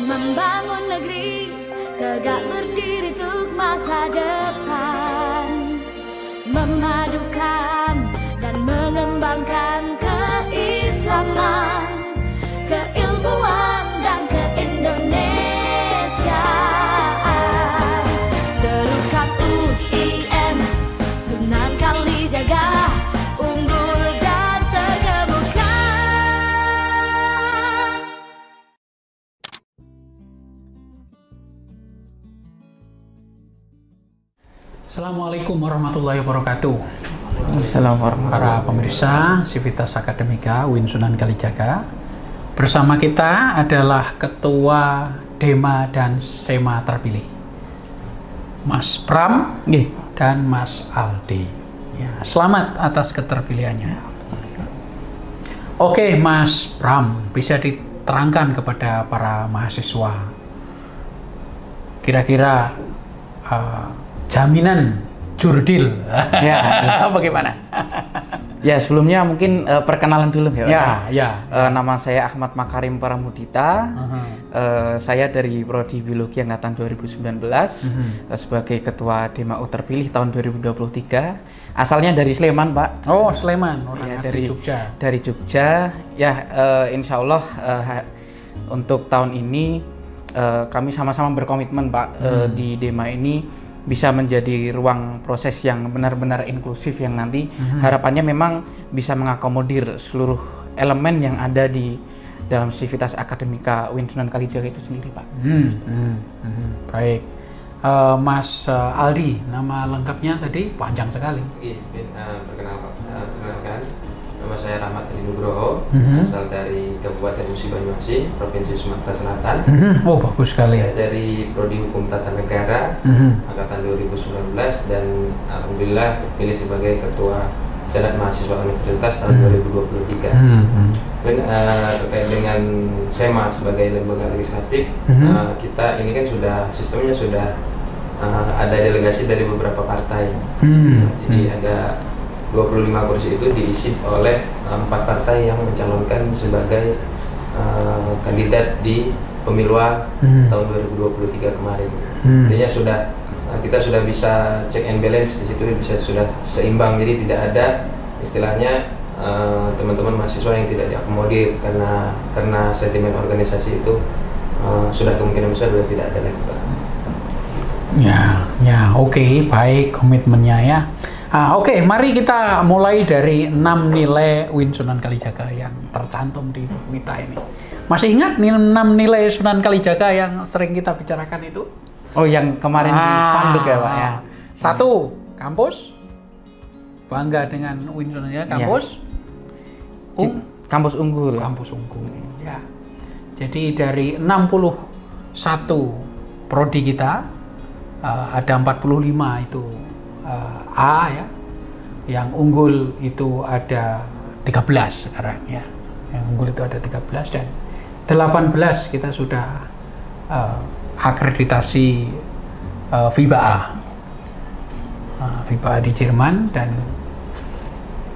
Membangun negeri tegak berdiri untuk masa depan, memadukan dan mengembangkan keislaman, keilmuan dan keindonesiaan. Serukan UIN Sunan Kalijaga, unggul dan terkemuka. Assalamualaikum warahmatullahi wabarakatuh. Assalamualaikum Para pemirsa Sivitas Akademika UIN Sunan Kalijaga, bersama kita adalah Ketua Dema dan Sema terpilih, Mas Pram dan Mas Aldi. Ya, selamat atas keterpilihannya. Oke, Mas Pram, bisa diterangkan kepada para mahasiswa kira-kira jaminan jurdil Ya, bagaimana? Ya, sebelumnya mungkin perkenalan dulu ya. Nama saya Ahmad Makarim Paramudita. Saya dari Prodi Biologi Angkatan 2019 sebagai Ketua DMAU terpilih tahun 2023. Asalnya dari Sleman, Pak. Oh, Sleman, orang Ya, asli Jogja. Dari Jogja. Ya, insya Allah untuk tahun ini kami sama-sama berkomitmen, Pak, di DEMA ini bisa menjadi ruang proses yang benar-benar inklusif yang nanti harapannya memang bisa mengakomodir seluruh elemen yang ada di dalam Sivitas Akademika UIN Sunan Kalijaga itu sendiri, Pak. Baik, Mas Aldi, nama lengkapnya tadi panjang sekali. Perkenalkan, nama saya Rahmat Edi Nugroho, asal dari Kabupaten Musi Banyuasin, Provinsi Sumatera Selatan. Oh, bagus sekali. Saya dari Prodi Hukum Tata Negara, angkatan 2019, dan alhamdulillah terpilih sebagai Ketua Senat Mahasiswa Universitas tahun 2023. Terkait dengan SEMA sebagai lembaga legislatif, kita ini kan sistemnya sudah ada delegasi dari beberapa partai. Jadi ada 25 kursi itu diisi oleh 4 partai yang mencalonkan sebagai kandidat di pemilu tahun 2023 kemarin. Artinya kita sudah bisa check and balance di situ, sudah seimbang, jadi tidak ada istilahnya teman-teman mahasiswa yang tidak diakomodir karena sentimen organisasi itu sudah kemungkinan besar sudah tidak ada lagi, Pak. Ya, oke, baik komitmennya ya. Oke, mari kita mulai dari 6 nilai UIN Sunan Kalijaga yang tercantum di Mita ini. Masih ingat 6 nilai Sunan Kalijaga yang sering kita bicarakan itu? Oh, yang kemarin di spanduk ya, Pak ya. 1, kampus. Bangga dengan UIN Sunan Kalijaga, kampus. Kampus unggul. Kampus unggul, ya. Jadi dari 61 prodi kita, ada 45 itu A ya, yang unggul itu ada 13 sekarang ya, yang unggul itu ada 13, dan 18 kita sudah akreditasi FIBA A, FIBA A di Jerman, dan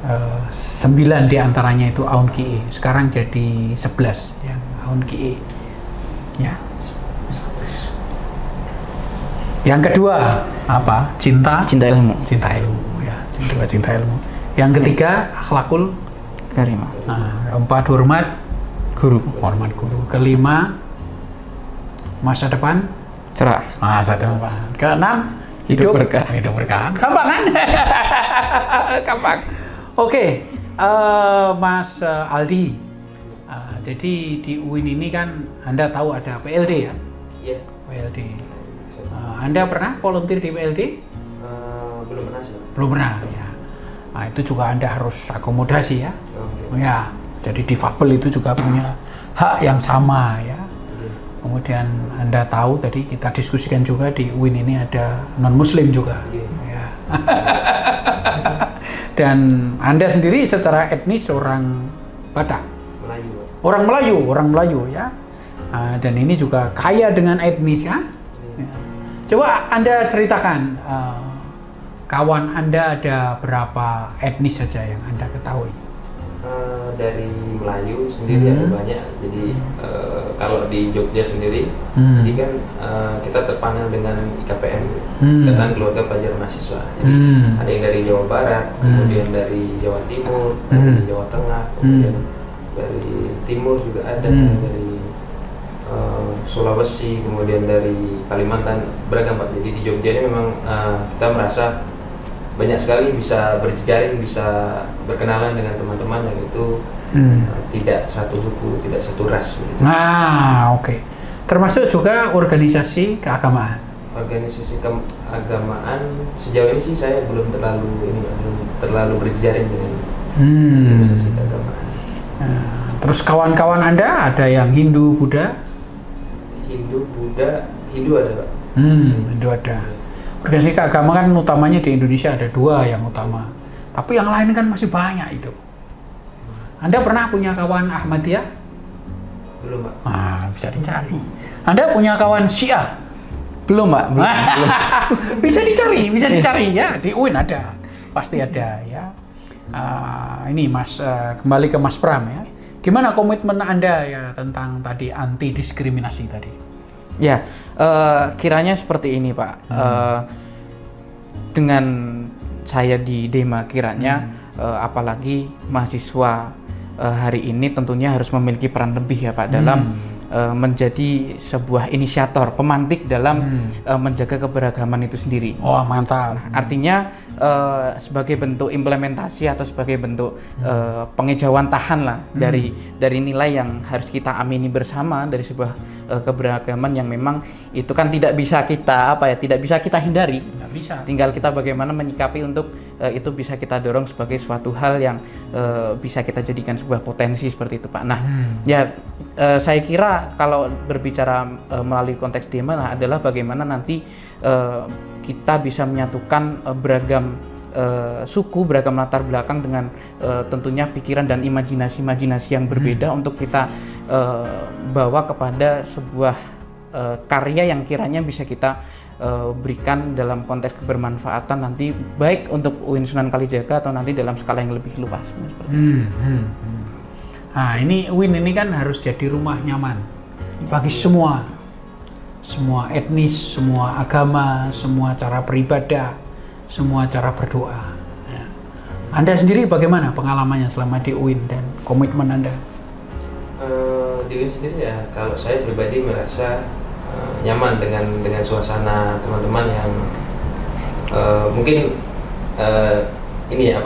9 diantaranya itu AUNQIE, sekarang jadi 11 yang AUNQIE ya. Yang kedua apa? Cinta ilmu ya, cinta ilmu. Yang ketiga akhlakul karimah. Keempat hormat guru. Kelima masa depan cerah. Keenam hidup berkah. Gampang kan? Gampang. Oke, Mas Aldi. Jadi di UIN ini kan Anda tahu ada PLD ya? Iya. PLD. Anda pernah volunteer di PLD? Belum pernah sih. Belum pernah ya. Nah, itu juga Anda harus akomodasi ya. Ya, jadi difabel itu juga punya hak yang sama ya. Kemudian Anda tahu tadi kita diskusikan juga di UIN ini ada non-muslim juga. Ya. Dan Anda sendiri secara etnis orang Batak. Melayu. Orang Melayu ya. Dan ini juga kaya dengan etnis kan? Ya. Coba Anda ceritakan, kawan Anda ada berapa etnis saja yang Anda ketahui? Dari Melayu sendiri ada banyak. Jadi kalau di Jogja sendiri, jadi kan kita terpanel dengan IKPM, Ikatan Keluarga Pelajar Mahasiswa. Jadi ada yang dari Jawa Barat, kemudian dari Jawa Timur, dari Jawa Tengah, kemudian dari Timur juga ada, dari Sulawesi, kemudian dari Kalimantan, beragam Pak. Jadi di Jogja ini memang kita merasa banyak sekali bisa berjejaring, bisa berkenalan dengan teman-teman yang itu tidak satu suku, tidak satu ras. Gitu. Nah, oke. Termasuk juga organisasi keagamaan. Organisasi keagamaan sejauh ini sih saya belum terlalu berjejaring dengan organisasi keagamaan. Nah, terus kawan-kawan Anda ada yang Hindu, Buddha? Hindu ada Pak. Hindu ada. Organisasi keagamaan kan utamanya di Indonesia ada 2 yang utama. Tapi yang lain kan masih banyak itu. Anda pernah punya kawan Ahmadiyah? Belum Pak. Ah, bisa dicari. Anda punya kawan Syiah? Belum Pak, belum. bisa dicari ya, di UIN ada, pasti ada ya. Ini Mas, kembali ke Mas Pram ya. Gimana komitmen Anda ya tentang tadi anti diskriminasi tadi? Ya, kiranya seperti ini Pak. Dengan saya di Dema kiranya, apalagi mahasiswa hari ini tentunya harus memiliki peran lebih ya Pak dalam menjadi sebuah inisiator, pemantik dalam menjaga keberagaman itu sendiri. Oh mantap. Artinya sebagai bentuk implementasi atau sebagai bentuk pengejauhan tahan lah dari nilai yang harus kita amini bersama dari sebuah keberagaman yang memang itu kan tidak bisa kita tidak bisa kita hindari. Tidak bisa. Tinggal kita bagaimana menyikapi untuk itu bisa kita dorong sebagai suatu hal yang bisa kita jadikan sebuah potensi seperti itu Pak. Nah, ya saya kira kalau berbicara melalui konteks Dema adalah bagaimana nanti kita bisa menyatukan beragam suku, beragam latar belakang dengan tentunya pikiran dan imajinasi yang berbeda untuk kita bawa kepada sebuah karya yang kiranya bisa kita berikan dalam konteks kebermanfaatan nanti baik untuk UIN Sunan Kalijaga atau nanti dalam skala yang lebih luas. Nah ini UIN ini kan harus jadi rumah nyaman bagi semua etnis, semua agama, semua cara beribadah, semua cara berdoa. Ya. Anda sendiri bagaimana pengalamannya selama di UIN dan komitmen Anda? Di UIN sendiri ya, kalau saya pribadi merasa nyaman dengan suasana teman-teman yang mungkin ini ya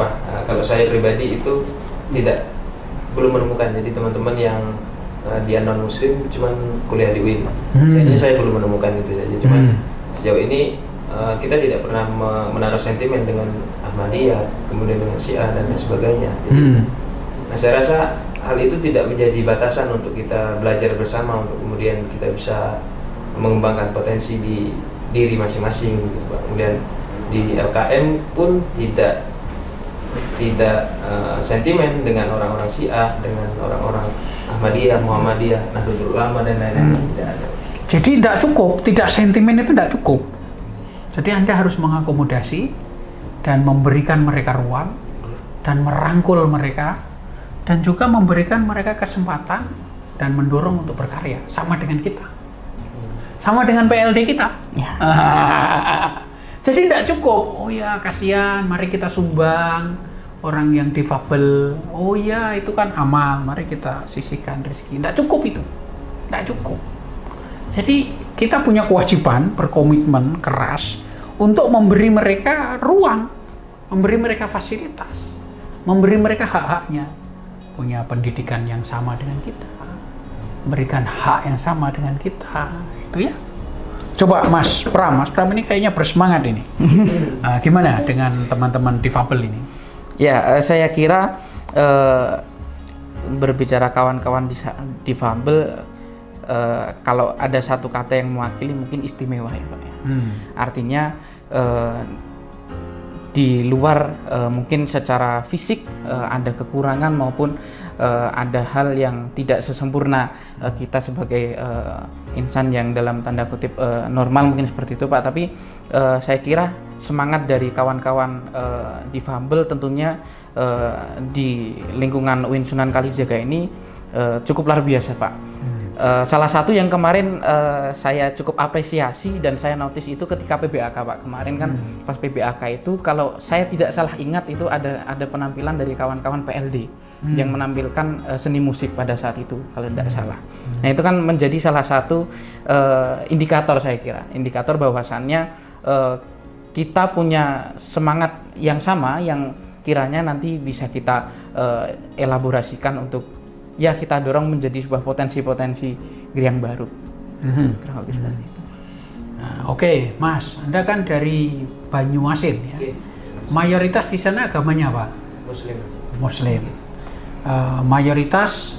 kalau saya pribadi itu belum menemukan. Jadi teman-teman yang dia non muslim cuman kuliah di UIN. Ini saya belum menemukan itu saja. Cuman sejauh ini kita tidak pernah menaruh sentimen dengan Ahmadiyah, kemudian dengan Syiah dan lain sebagainya. Jadi, nah saya rasa hal itu tidak menjadi batasan untuk kita belajar bersama untuk kemudian kita bisa mengembangkan potensi di diri masing-masing. Kemudian di LKM pun tidak sentimen dengan orang-orang Syiah, dengan orang-orang Ahmadiyah, Muhammadiyah, Nahdlatul Ulama dan lain-lain. Tidak ada. Jadi tidak cukup, tidak sentimen itu tidak cukup. Jadi Anda harus mengakomodasi dan memberikan mereka ruang dan merangkul mereka dan juga memberikan mereka kesempatan dan mendorong untuk berkarya sama dengan kita, sama dengan PLD kita. Ya. Jadi tidak cukup. Oh ya kasihan, mari kita sumbang orang yang difabel. Oh ya itu kan amal, mari kita sisihkan rezeki. Tidak cukup itu, tidak cukup. Jadi kita punya kewajiban berkomitmen keras untuk memberi mereka ruang, memberi mereka fasilitas, memberi mereka hak-haknya, punya pendidikan yang sama dengan kita, memberikan hak yang sama dengan kita, itu ya. Coba Mas Pram ini kayaknya bersemangat ini. Gimana dengan teman-teman difabel ini? Ya, saya kira berbicara kawan-kawan difabel, kalau ada satu kata yang mewakili mungkin istimewa ya Pak. Artinya di luar mungkin secara fisik ada kekurangan maupun ada hal yang tidak sesempurna kita sebagai insan yang dalam tanda kutip normal mungkin seperti itu Pak. Tapi saya kira semangat dari kawan-kawan difabel tentunya di lingkungan UIN Sunan Kalijaga ini cukup luar biasa, Pak. Salah satu yang kemarin saya cukup apresiasi dan saya notice itu ketika PBAK, Pak. Kemarin kan pas PBAK itu kalau saya tidak salah ingat itu ada penampilan dari kawan-kawan PLD yang menampilkan seni musik pada saat itu kalau tidak salah. Nah, itu kan menjadi salah satu indikator, saya kira, indikator bahwasannya kita punya semangat yang sama yang kiranya nanti bisa kita elaborasikan untuk ya kita dorong menjadi sebuah potensi-potensi Geriang baru. Kurang lebih seperti itu. Nah, Oke, Mas, Anda kan dari Banyuasin ya. Mayoritas di sana agamanya apa? Muslim. Mayoritas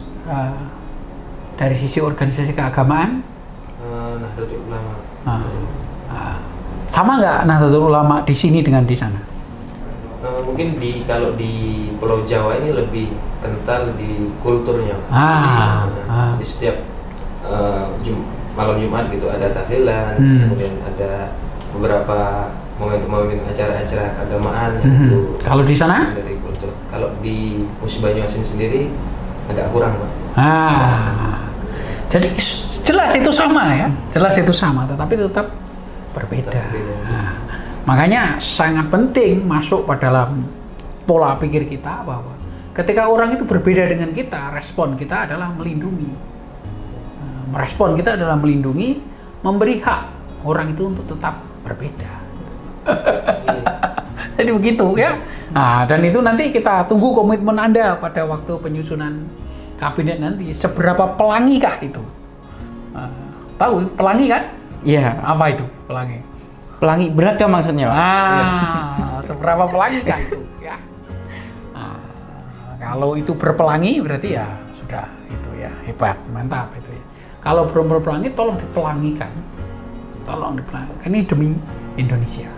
dari sisi organisasi keagamaan? Nahdlatul Ulama. Sama nggak Nahdlatul Ulama di sini dengan di sana? Mungkin kalau di Pulau Jawa ini lebih kental di kulturnya. Di setiap malam Jumat gitu ada tahlilan, kemudian ada beberapa momen-momen acara-acara keagamaan itu. Kalau di sana? Dari kultur. Kalau di Musi Banyuasin sendiri agak kurang, Pak. Jadi jelas itu sama ya, jelas itu sama, tetapi tetap berbeda. Makanya sangat penting masuk pada dalam pola pikir kita bahwa ketika orang itu berbeda dengan kita, respon kita adalah melindungi. Merespon kita adalah melindungi, memberi hak orang itu untuk tetap berbeda. Jadi begitu ya. Nah, dan itu nanti kita tunggu komitmen Anda pada waktu penyusunan kabinet nanti. Seberapa pelangikah itu? Tahu pelangi kan? Iya. Apa itu pelangi? Pelangi beragam maksudnya, Pak. Seberapa pelangi kan itu ya. Kalau itu berpelangi berarti ya sudah itu ya hebat, mantap itu ya. Kalau belum berpelangi tolong dipelangikan. Tolong dipelangikan. Ini demi Indonesia.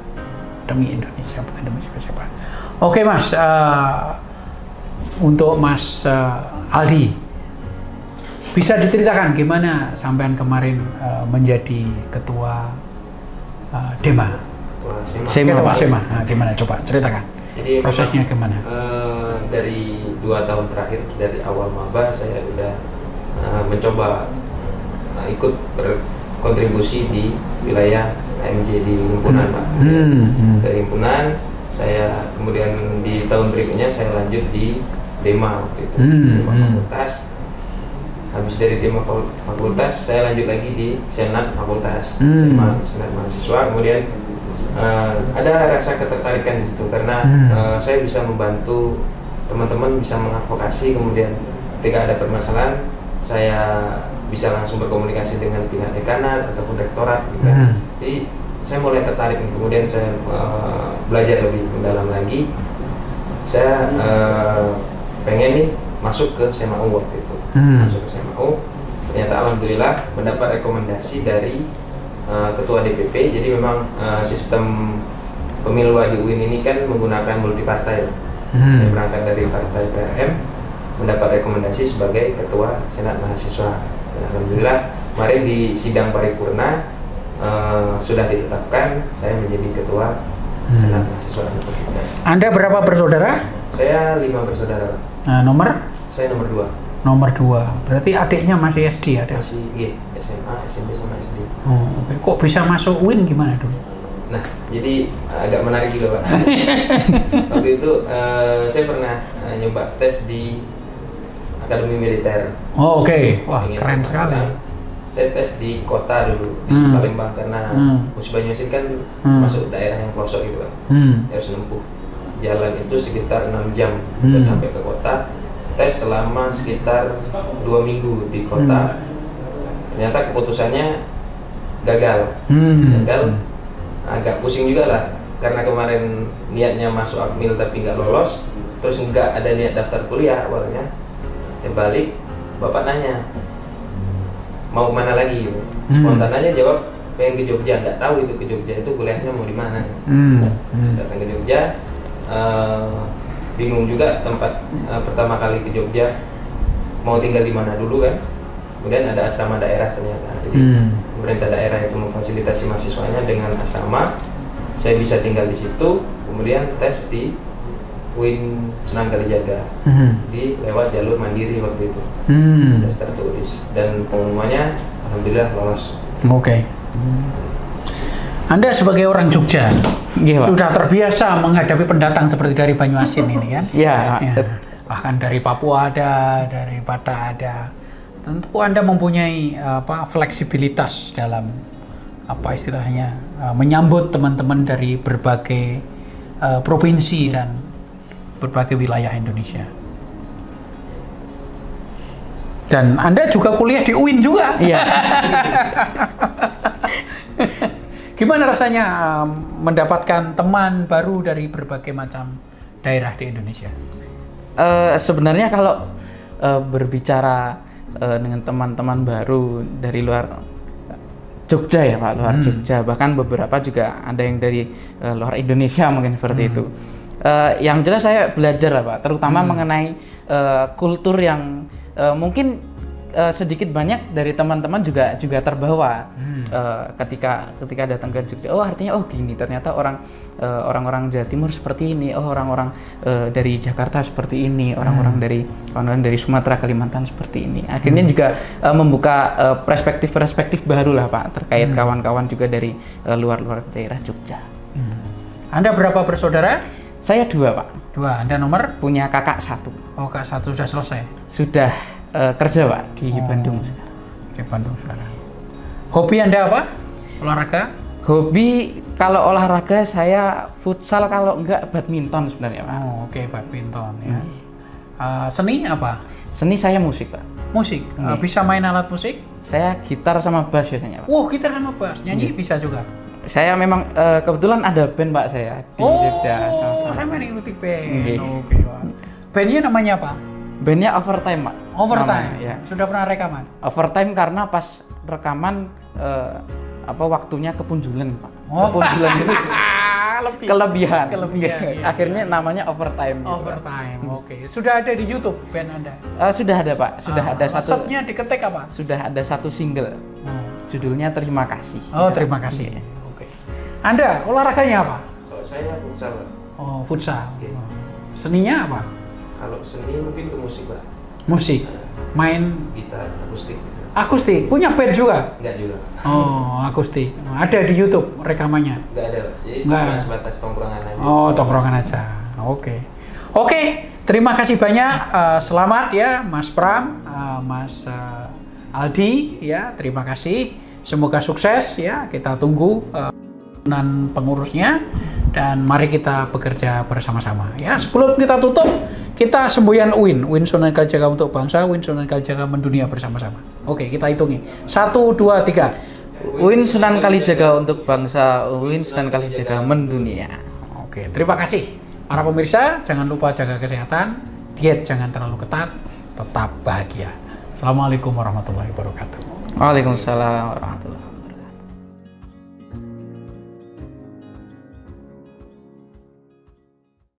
Demi Indonesia, bukan demi siapa-siapa. Oke, Mas, untuk Mas Aldi, bisa diceritakan gimana sampean kemarin menjadi ketua Dema? Sema. Nah, gimana coba ceritakan. Jadi prosesnya gimana? Dari 2 tahun terakhir dari awal maba saya sudah mencoba ikut berkontribusi di wilayah AMJ di himpunan, Pak. Dari himpunan saya kemudian di tahun berikutnya saya lanjut di Dema waktu itu, Dema fakultas. Habis dari Dema fakultas saya lanjut lagi di Senat fakultas, Senat mahasiswa. Kemudian ada rasa ketertarikan di situ karena saya bisa membantu teman-teman, bisa mengadvokasi. Kemudian ketika ada permasalahan saya bisa langsung berkomunikasi dengan pihak dekanat ataupun rektorat gitu kan. Jadi saya mulai tertarik. Kemudian saya belajar lebih mendalam lagi. Saya pengen nih masuk ke SEMAU waktu itu. Masuk ke SEMAU, ternyata alhamdulillah mendapat rekomendasi dari ketua DPP. Jadi memang sistem pemilu di UIN ini kan menggunakan multipartai. Saya berangkat dari partai PRM, mendapat rekomendasi sebagai ketua Senat Mahasiswa. Dan alhamdulillah kemarin di sidang paripurna sudah ditetapkan saya menjadi ketua Senat Mahasiswa Universitas. Anda berapa bersaudara? Saya 5 bersaudara. Nomor? Saya nomor 2. Nomor 2. Berarti adiknya masih SD ada? Masih SMA, SMP sama SD. Oke. Kok bisa masuk UIN gimana dulu? Nah, jadi agak menarik juga, Pak. Waktu itu saya pernah nyoba tes di Akademi Militer. Oke. Wah, keren sekali. Saya tes di kota dulu, di Palembang, karena Musi Banyuasin kan masuk daerah yang pelosok gitu, Pak. Harus menempuh jalan itu sekitar 6 jam dan sampai ke kota. Tes selama sekitar 2 minggu di kota. Ternyata keputusannya gagal. Agak pusing juga lah, karena kemarin niatnya masuk Akmil tapi nggak lolos, terus nggak ada niat daftar kuliah awalnya. Saya balik, bapak nanya mau kemana lagi gitu. Spontan aja jawab pengen ke Jogja. Nggak tahu itu ke Jogja itu kuliahnya mau di mana. Datang ke Jogja, bingung juga tempat pertama kali ke Jogja mau tinggal di mana dulu kan. Kemudian ada asrama daerah ternyata. Jadi pemerintah daerah itu memfasilitasi mahasiswanya dengan asrama. saya bisa tinggal di situ, kemudian tes di UIN Sunan Kalijaga di lewat jalur mandiri waktu itu, tes tertulis, dan pengumumannya alhamdulillah lolos. Oke. Anda sebagai orang Jogja sudah terbiasa menghadapi pendatang seperti dari Banyuasin ini kan? Iya. Bahkan dari Papua ada, dari Batak ada. Tentu Anda mempunyai fleksibilitas dalam istilahnya menyambut teman-teman dari berbagai provinsi dan berbagai wilayah Indonesia. Dan Anda juga kuliah di UIN juga. Iya. Gimana rasanya mendapatkan teman baru dari berbagai macam daerah di Indonesia? Sebenarnya kalau berbicara dengan teman-teman baru dari luar Jogja ya Pak, luar Jogja, bahkan beberapa juga ada yang dari luar Indonesia mungkin seperti itu. Yang jelas saya belajar lah Pak, terutama mengenai kultur yang mungkin sedikit banyak dari teman-teman juga terbawa ketika datang ke Jogja. Oh artinya gini, ternyata orang-orang Jawa Timur seperti ini, orang-orang dari Jakarta seperti ini, orang-orang dari Sumatera, Kalimantan seperti ini. Akhirnya juga membuka perspektif baru lah Pak terkait kawan-kawan juga dari luar daerah Jogja. Anda berapa bersaudara? Saya 2 Pak. 2. Anda nomor? Punya kakak 1. Oh, kakak 1 sudah selesai? Sudah kerja Pak di Bandung sekarang. Di Bandung sekarang. Hobi Anda apa? Olahraga? Hobi kalau olahraga saya futsal, kalau enggak badminton sebenarnya Pak. Oh, oke, badminton ya. Seni apa? Seni saya musik Pak. Musik? Bisa main alat musik? Saya gitar sama bass biasanya Pak. Wow, gitar sama bass. Nyanyi bisa juga? Saya memang kebetulan ada band Pak saya di Jogja. Saya main ikuti band. Oke, Pak. Bandnya namanya apa? Bandnya Overtime Pak. Overtime? Namanya, ya. Sudah pernah rekaman? Overtime karena pas rekaman waktunya kepunjulan Pak. Kepunjulan itu kelebihan. Iya. Akhirnya namanya Overtime. Overtime, oke. Sudah ada di YouTube band Anda? Sudah ada Pak. Sudah ada satu. Setnya diketik apa? Sudah ada satu single. Judulnya Terima Kasih. Oh, terima kasih. Oke. Anda olahraganya apa? Kalau saya futsal. Oh, futsal. Seninya apa? Kalau seni mungkin ke musik Pak. Musik. Main Gitar akustik. Akustik. Punya band juga? Enggak juga. Oh, akustik. Ada di YouTube rekamannya? Enggak ada Pak. Jadi Nggak. cuma sebatas tongkrongan aja. Oh, tongkrongan aja. Oke. Oke, terima kasih banyak. Selamat ya Mas Pram, Mas Aldi ya. Terima kasih. Semoga sukses ya. Kita tunggu pengurusnya dan mari kita bekerja bersama-sama ya. Sebelum kita tutup, kita semboyan UIN Sunan Kalijaga untuk bangsa, UIN Sunan Kalijaga mendunia bersama-sama. Oke, kita hitungi 1, 2, 3. UIN Sunan Kalijaga untuk bangsa, UIN Sunan Kalijaga mendunia. Oke, terima kasih para pemirsa. Jangan lupa jaga kesehatan, diet jangan terlalu ketat, tetap bahagia. Assalamualaikum warahmatullahi wabarakatuh. Waalaikumsalam warahmatullahi wabarakatuh.